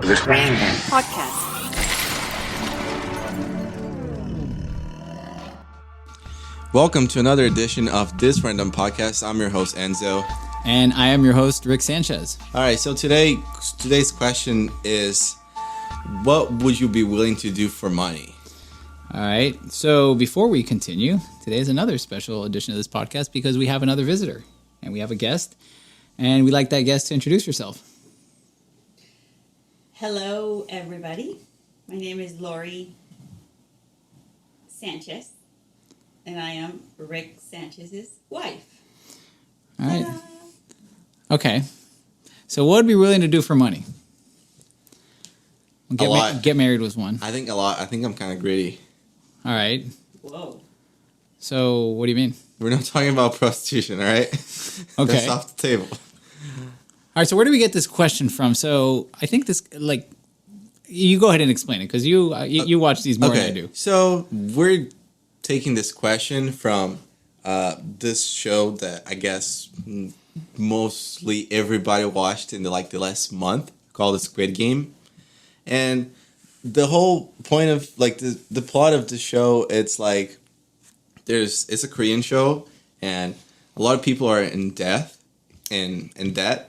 This podcast. Welcome to another edition of This Random Podcast. I'm your host, Enzo. And I am your host, Rick Sanchez. All right, so today's question is, what would you be willing to do for money? All right, so before we continue, today is another special edition of this podcast because we have another visitor and we have a guest, and we'd like that guest to introduce yourself. Hello, everybody. My name is Lori Sanchez, and I am Rick Sanchez's wife. All right. Okay. So what would be willing to do for money? A lot. Get married was one. I think a lot. I think I'm kind of greedy. All right. Whoa. So what do you mean? We're not talking about prostitution, all right? Okay. That's off the table. All right. So where do we get this question from? So I think this, you go ahead and explain it because you watch these more than I do. So we're taking this question from this show that I guess mostly everybody watched in the last month called the SquidGame. And the whole point of the plot of the show, it's it's a Korean show, and a lot of people are in debt, and a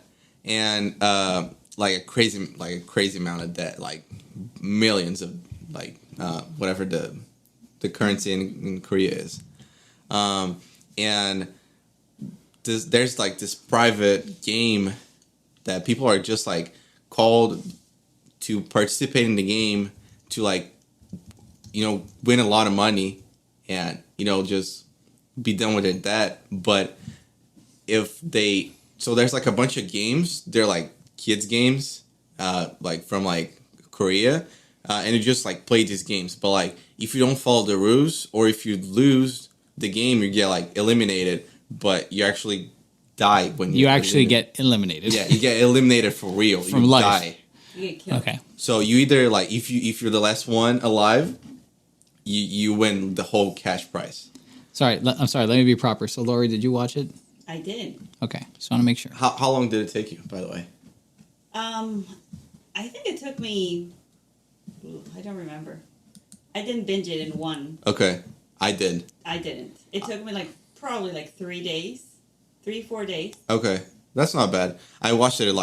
crazy amount of debt, like millions of whatever the currency in Korea is, and there's this private game that people are just called to participate in the game to win a lot of money and just be done with their debt. But there's a bunch of games, they're kids games from Korea, and you just play these games, but if you don't follow the rules or if you lose the game, you get eliminated, but you actually die when you actually get eliminated. Yeah, you get eliminated for real. From you life. Die. You get killed. Okay. So you either if you're the last one alive, you win the whole cash prize. I'm sorry. Let me be proper. So Lori, did you watch it? I did. Okay. Just want to make sure. How long did it take you, by the way? I think it took me. I don't remember. I didn't binge it in one. Okay, I did. I didn't. It took me probably 3 days, 4 days. Okay, that's not bad. I watched it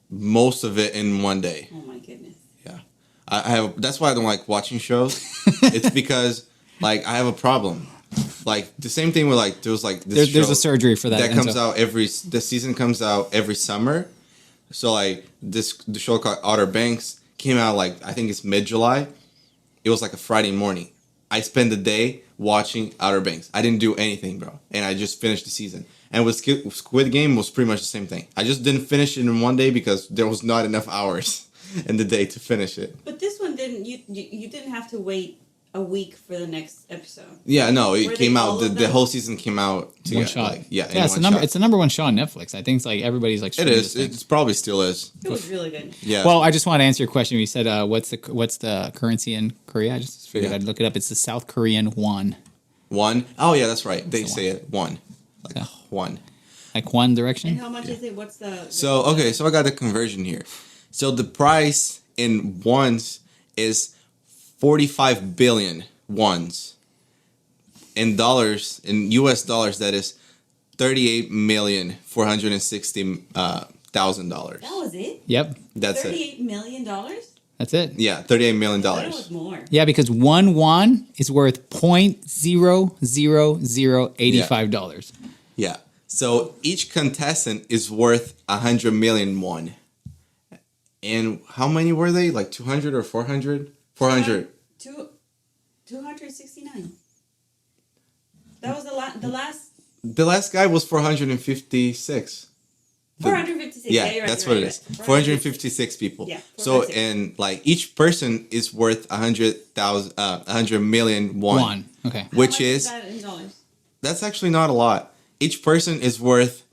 most of it in one day. Oh my goodness. Yeah, I have. That's why I don't like watching shows. It's because I have a problem. The same thing with this There's a surgery for that. That comes out the season comes out every summer. So the show called Outer Banks came out I think it's mid-July. It was a Friday morning. I spent the day watching Outer Banks. I didn't do anything, bro, and I just finished the season. And with Squid Game was pretty much the same thing. I just didn't finish it in one day because there was not enough hours in the day to finish it. But this one didn't. You didn't have to wait a week for the next episode. Yeah, no, it Were came they out. all of The them? whole season came out together. One shot. It's It's the number one show on Netflix. I think it's everybody's It streaming is. this thing. It probably still is. It was really good. Yeah. Well, I just want to answer your question. You said, "What's the currency in Korea?" I just figured Yeah. I'd look it up. It's the South Korean won. One. Oh yeah, that's right. They It's say it one. So, One. one direction. And how much is it? What's the? So okay, so I got the conversion here. So the price in ones is 45 billion ones. In dollars, in U.S. dollars, that is $38,460,000. That was it. Yep, That's it. $38 million. that's it. Yeah, $38 million. I thought it was more. Yeah, because one won is worth $0.00085. Yeah. So each contestant is worth 100 million won. And how many were they? 200 or 400? 400. 269. That was the last. The last guy was 456. 456. Yeah, you're right, that's you're what right, it is. you're right. 456 people. Yeah, So 456. and each person is worth 100 million won. One. Okay. How Which much is that in dollars? that's actually not a lot. Each person is worth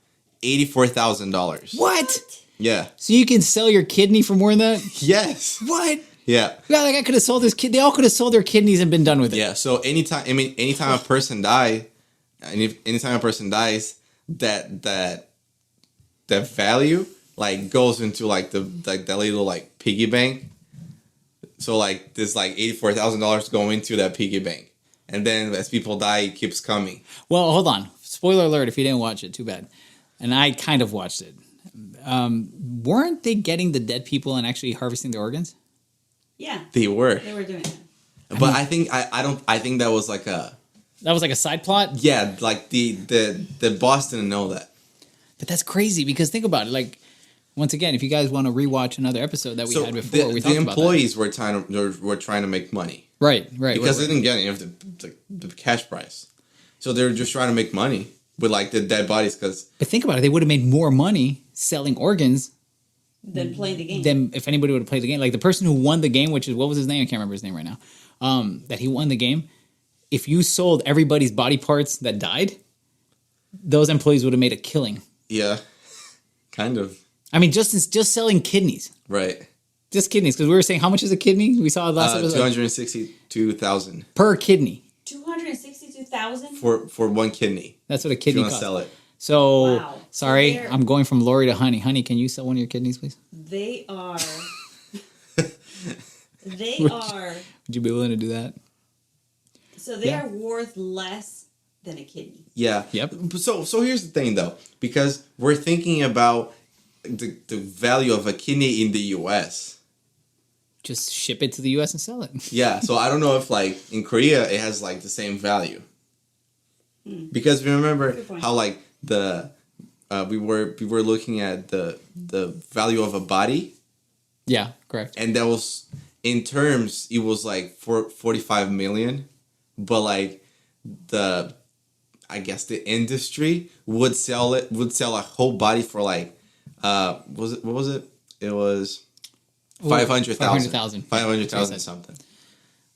$84,000. What? Yeah. So you can sell your kidney for more than that? Yes. What? Yeah. Yeah, that guy could have sold his kid. They all could have sold their kidneys and been done with it. Yeah. So anytime a person anytime a person dies, that value like goes into like that little like piggy bank. So like there's like $84,000 going into that piggy bank, and then as people die, it keeps coming. Well, hold on. Spoiler alert! If you didn't watch it, too bad. And I kind of watched it. Weren't they getting the dead people and actually harvesting their organs? Yeah. They were, doing that. but I think I think that was like a side plot. yeah, like the boss didn't know that. But that's crazy because think about it. Like, once again, if you guys want to rewatch another episode that we had before, we talked the about that. employees were trying to make money, Right, because they didn't get any of the cash price, so they were just trying to make money with like the dead bodies. Because But think about it, they would have made more money selling organs Then play the game. than if anybody would have played the game. Like the person who won the game, which is what was his name? I can't remember his name right now. That he won the game. If you sold everybody's body parts that died, those employees would have made a killing. yeah, kind of I mean, just selling kidneys, right. just kidneys. Because we were saying, how much is a kidney? We saw last episode 262,000 per kidney. 262,000 for one kidney. That's what a If you kidney want to costs. sell it. So Wow. sorry, So they're- I'm going from Lori to Honey. Honey, can you sell one of your kidneys, please? They are. They Would- are. Would you be willing to do that? So they Yeah. are worth less than a kidney. Yeah. Yep. So here's the thing though, because we're thinking about the value of a kidney in the U.S. Just ship it to the U.S. and sell it. Yeah. So I don't know if like in Korea it has like the same value. Because remember Good point. how like we were looking at the value of a body, Yeah, correct. and that was in terms it was like 45 million, but like I guess the industry would sell a whole body for like what was it? It was 500,000. 500,000 something.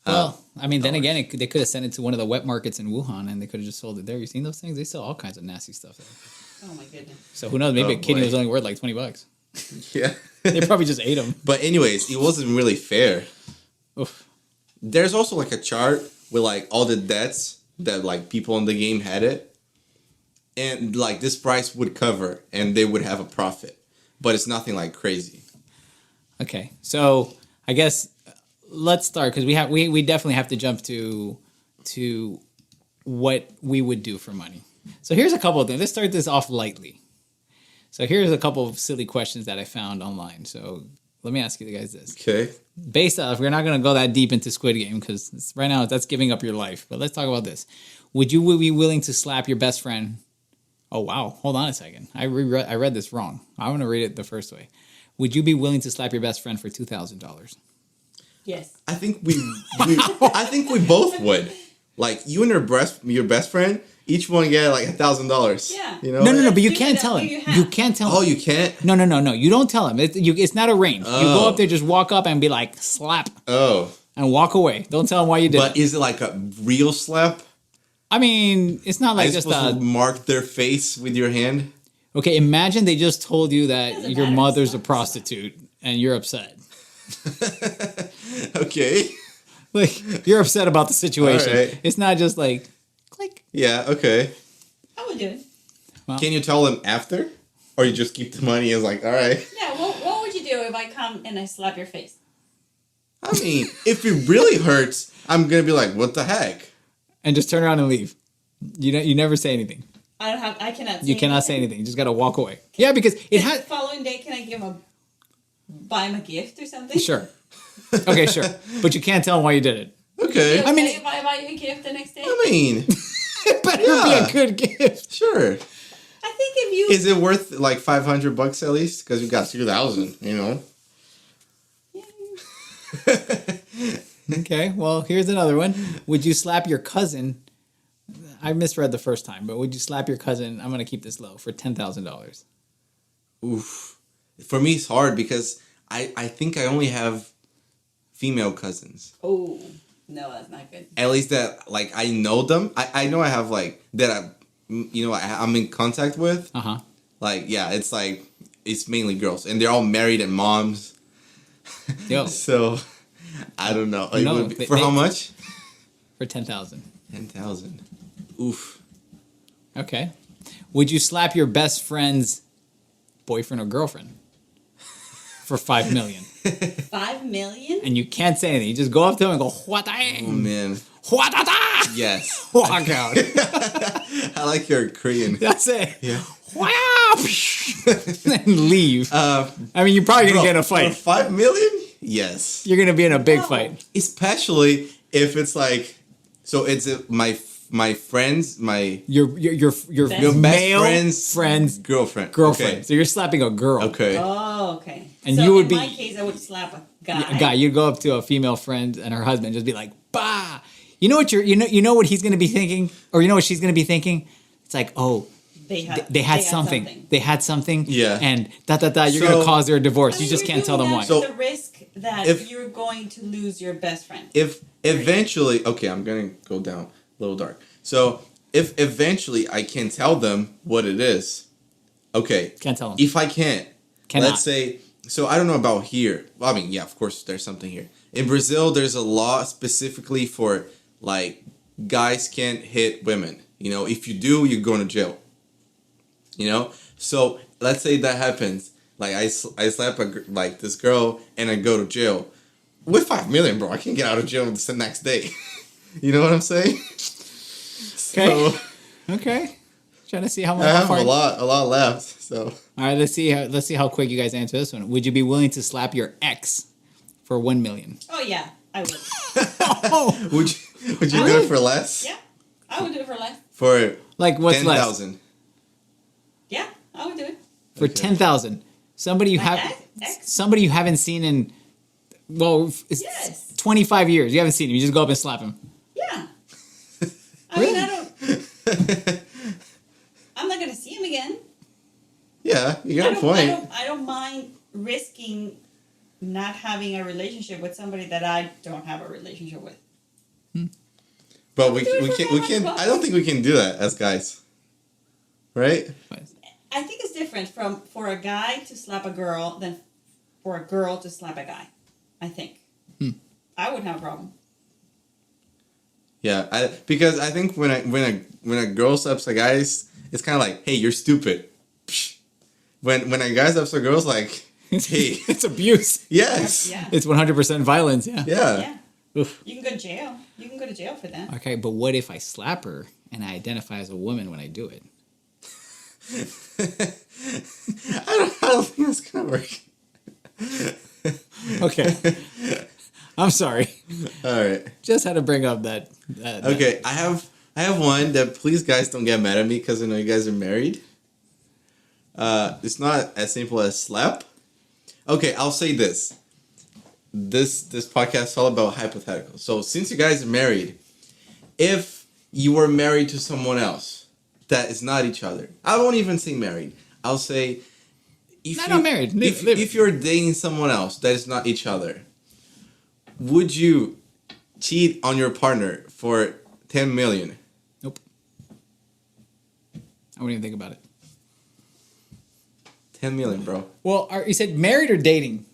Well, I mean, then again, they could have sent it to one of the wet markets in Wuhan, and they could have just sold it there. You seen those things? They sell all kinds of nasty stuff there. Oh my goodness. So who knows? Maybe Oh, a kidney boy. was only worth like $20. Yeah. They probably just ate them. But anyways, it wasn't really fair. Oof. There's also like a chart with like all the debts that like people in the game had it, and like this price would cover, and they would have a profit, but it's nothing like crazy. Okay, so I guess let's start because we definitely have to jump to what we would do for money. So here's a couple of things. Let's start this off lightly. So here's a couple of silly questions that I found online. So let me ask you guys this. Okay. Based off, we're not going to go that deep into Squid Game because right now that's giving up your life. But let's talk about this. Would you be willing to slap your best friend? Oh, wow. Hold on a second. I read this wrong. I want to read it the first way. Would you be willing to slap your best friend for $2,000? Yes. I think I think we both would. Like you and your best friend, each one get like $1,000. Yeah. You know. No, but you Do can't it, tell I'll him. give you half. You can't tell Oh, him. you can't. No. You don't tell him. It's not arranged. You go Oh. up there, just walk up and be like, slap, Oh. and walk away. Don't tell him why you did But it. is it like a real slap? I mean, it's not Are like you just supposed a... to mark their face with your hand? Okay, imagine they just told you that Doesn't your matter. mother's a Slap. prostitute and you're upset. Okay. Like, you're upset about the situation. All right. It's not just like, click. Yeah. Okay. I would do it. Can you tell them after, or you just keep the money and it's like, all right? Yeah. What would you do if I come and I slap your face? I mean, if it really hurts, I'm gonna be like, what the heck? And just turn around and leave. You never say anything. I cannot. You cannot say anything. You just got to walk away. Yeah, because it The had... following day, can I buy him a gift or something? Sure. Okay, sure. But you can't tell them why you did it. Okay. I mean- if I buy you a gift the next day, I mean, It better Yeah. be a good gift. sure. I think if you Is it worth like $500 at least? Because you got 2,000. You know. Okay, well, here's another one. Would you slap your cousin? I misread the first time, but would you slap your cousin? I'm going to keep this low for $10,000. Oof. For me, it's hard because I think I only have female cousins. Oh no, that's not good. At least that like I know them. I know I have like that I'm in contact with. Uh huh. Like yeah, it's like it's mainly girls and they're all married and moms. Yo, So I don't know. It No, would be- they- for how they- much? for 10,000. 10,000. Oof. Okay. Would you slap your best friend's boyfriend or girlfriend? for $5 million. 5 million? And you can't say anything. You just go up to him and go, Oh man. "Hua-da-da!" Yes. Walk out. I like your Korean. That's it. Yeah. And leave. I mean, you're probably going to get in a For fight. 5 million? Yes. You're going to be in a big Whoa. fight. Especially if it's like, so it's my friends, Your Your male best friend's girlfriend. girlfriend. Okay. So you're slapping a girl. Okay. Oh, okay. And so you would in be- my case, I would slap a guy. A guy, you'd go up to a female friend and her husband, just be like, "Bah!" You know what you know what he's going to be thinking, or you know what she's going to be thinking. It's like, oh, They had something. They had something. Yeah. And You're going to So- cause her a divorce. I mean, You just you're can't tell doing them that why. with the risk that if- you're going to lose your best friend. If eventually, okay, I'm gonna go down a little dark. So if eventually I can tell them what it is, okay. Can't tell them. If I can't, Cannot. let's say, so I don't know about here. Well, I mean, yeah, of course, there's something here. In Brazil, there's a law specifically for like guys can't hit women. You know, if you do, you're going to jail. You know, so let's say that happens. Like I slap like this girl and I go to jail. With 5 million, bro, I can get out of jail the next day. You know what I'm saying? Okay. So Okay. Trying to see how much. I how have far- a lot left. So All right, let's see how quick you guys answer this one. Would you be willing to slap your ex for $1 million? Oh yeah, I would. Oh, would you do it for less? Yeah, I would do it for less. For like what's less? 10,000. Yeah, I would do it. For Okay. 10,000. Somebody you My have ex? somebody you haven't seen in it's Yes. 25 years. You haven't seen him. You just go up and slap him. Yeah. I mean, I don't. I'm not gonna see him again. Yeah, you got a I point. don't mind risking not having a relationship with somebody that I don't have a relationship with. But we Do it for can't. $500. I don't think we can do that as guys, right? I think it's different for a guy to slap a girl than for a girl to slap a guy. I think. I wouldn't have a problem. Yeah, because I think when a girl slaps a guy, it's kind of like, hey, you're stupid. Psh. When a guy slaps a girl, it's like, hey, It's abuse. yes, Yeah. It's 100% violence. Yeah. yeah. Yeah. Oof. You can go to jail. You can go to jail for that. Okay, but what if I slap her and I identify as a woman when I do it? I don't think that's gonna work. Okay. I'm sorry. All right. Just had to bring up that. Okay, I have one that please guys don't get mad at me because I know you guys are married. It's not as simple as slap. Okay, I'll say this. This podcast is all about hypotheticals. So since you guys are married, if you were married to someone else that is not each other, I won't even say married. I'll say Not married. If you're dating someone else that is not each other, would you cheat on your partner for 10 million? Nope. I wouldn't even think about it. 10 million, bro. Well, you said married or dating?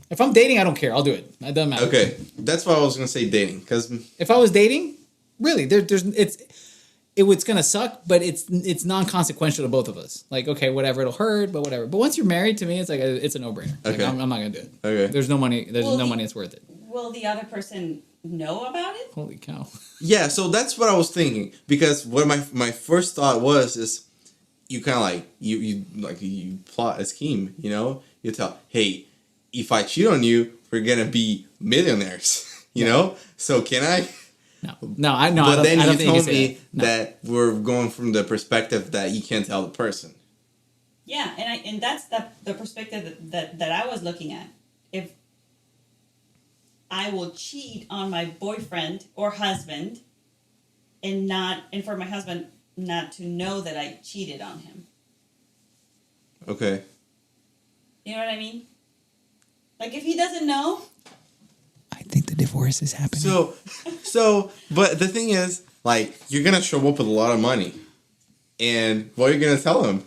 If I'm dating, I don't care. I'll do it. It doesn't matter. Okay, that's why I was gonna say dating, because If I was dating, really, it's gonna suck, but it's non-consequential to both of us. Like, okay, whatever, it'll hurt, but whatever. But once you're married, to me, it's like it's a no-brainer. Like, Okay. I'm not gonna do it. Okay. There's no money. There's Well, no the- money that's worth it. Will the other person know about it? Holy cow! yeah, so that's what I was thinking. Because what my first thought is you kind of like you plot a scheme. You know, you tell, hey, if I cheat on you, we're gonna be millionaires. You know, so can I? No, I know. But then I don't you think told can me say that. that we're going from the perspective that you can't tell the person. Yeah, and that's the perspective that I was looking at. If I will cheat on my boyfriend or husband and for my husband not to know that I cheated on him. Okay. You know what I mean? Like if he doesn't know, I think the divorce is happening. So, but the thing is, like, you're gonna show up with a lot of money, and what are you gonna tell him?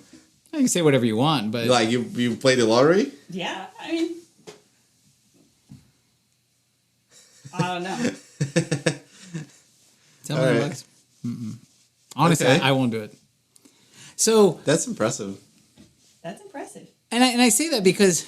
You can say whatever you want, but Like, you play the lottery? yeah, I mean, I don't know. $10 million Alright. bucks. Honestly, Okay. I won't do it. So, That's impressive. That's impressive. and I say that because